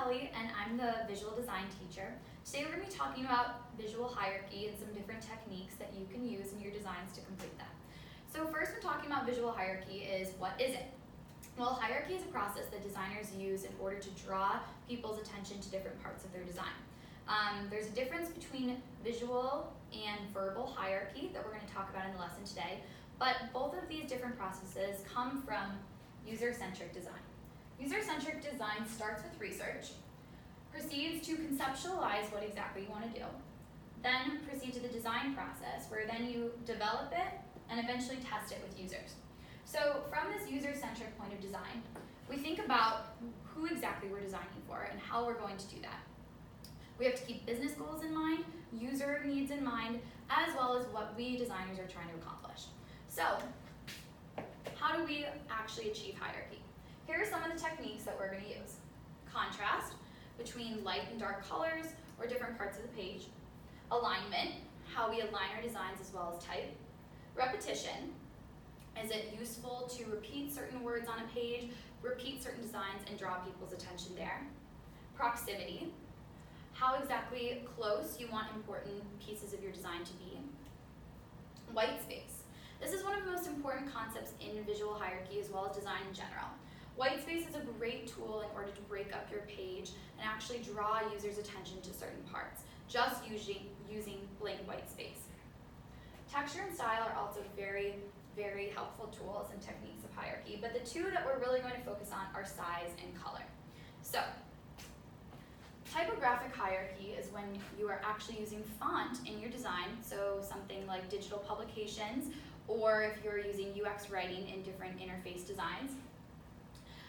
Kelly, and I'm the visual design teacher. Today we're going to be talking about visual hierarchy and some different techniques that you can use in your designs to complete them. So first, when talking about visual hierarchy is, what is it? Well, hierarchy is a process that designers use in order to draw people's attention to different parts of their design. There's a difference between visual and verbal hierarchy that we're going to talk about in the lesson today, but both of these different processes come from user-centric design. User-centric design starts with research, proceeds to conceptualize what exactly you want to do, then proceed to the design process where then you develop it and eventually test it with users. So from this user-centric point of design, we think about who exactly we're designing for and how we're going to do that. We have to keep business goals in mind, user needs in mind, as well as what we designers are trying to accomplish. So, how do we actually achieve hierarchy? Here are some of the techniques that we're going to use. Contrast between light and dark colors or different parts of the page. Alignment, how we align our designs as well as type. Repetition, is it useful to repeat certain words on a page, repeat certain designs, and draw people's attention there. Proximity, how exactly close you want important pieces of your design to be. White space. This is one of the most important concepts in visual hierarchy as well as design in general. White space is a great tool in order to break up your page and actually draw users' attention to certain parts, just using blank white space. Texture and style are also very, very helpful tools and techniques of hierarchy, but the two that we're really going to focus on are size and color. So, typographic hierarchy is when you are actually using font in your design, so something like digital publications, or if you're using UX writing in different interface designs.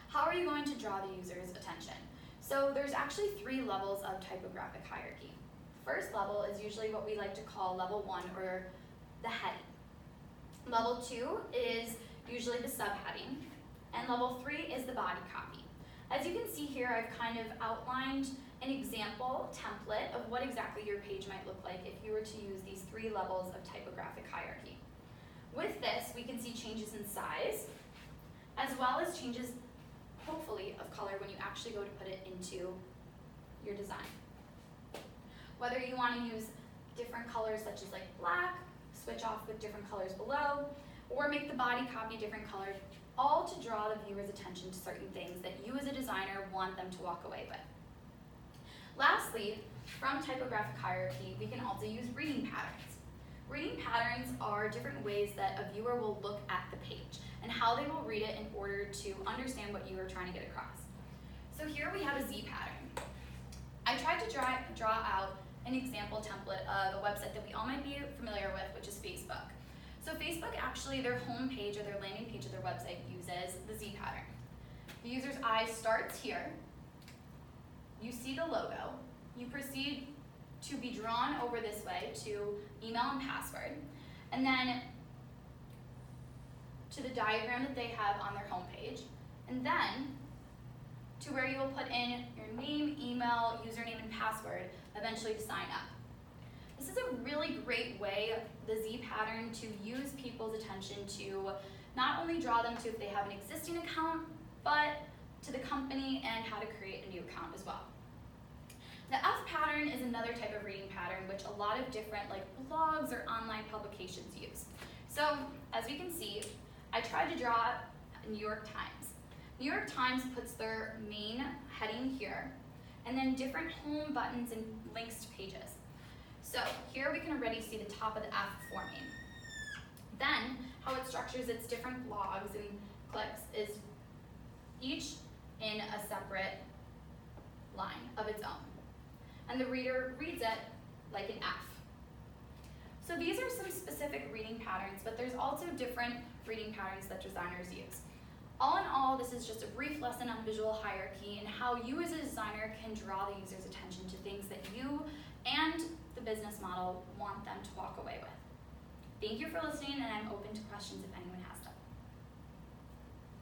How are you going to draw the user's attention? So there's actually 3 levels of typographic hierarchy. First level is usually what we like to call level 1, or the heading. Level 2 is usually the subheading, and level 3 is the body copy. As you can see here, I've kind of outlined an example template of what exactly your page might look like if you were to use these 3 levels of typographic hierarchy. With this, we can see changes in size, as well as changes, hopefully, of color when you actually go to put it into your design. Whether you want to use different colors such as like black, switch off with different colors below, or make the body copy different colors, all to draw the viewer's attention to certain things that you as a designer want them to walk away with. Lastly, from typographic hierarchy, we can also use reading patterns. Reading patterns are different ways that a viewer will look at the page and how they will read it in order to understand what you are trying to get across. So here we have a Z pattern. I tried to draw out an example template of a website that we all might be familiar with, which is Facebook. So Facebook actually, their home page or their landing page of their website uses the Z pattern. The user's eye starts here. You see the logo. You proceed to be drawn over this way to email and password, and then to the diagram that they have on their homepage, and then to where you will put in your name, email, username, and password, eventually to sign up. This is a really great way, the Z pattern, to use people's attention to not only draw them to if they have an existing account, but to the company and how to create a new account as well. The F pattern is another type of reading pattern which a lot of different blogs or online publications use. So as we can see, I tried to draw New York Times. New York Times puts their main heading here, and then different home buttons and links to pages. So here we can already see the top of the F forming. Then how it structures its different blogs and clicks is each in a separate line of its own. And the reader reads it like an F. So these are some specific reading patterns, but there's also different reading patterns that designers use. All in all, this is just a brief lesson on visual hierarchy and how you as a designer can draw the user's attention to things that you and the business model want them to walk away with. Thank you for listening, and I'm open to questions if anyone has them.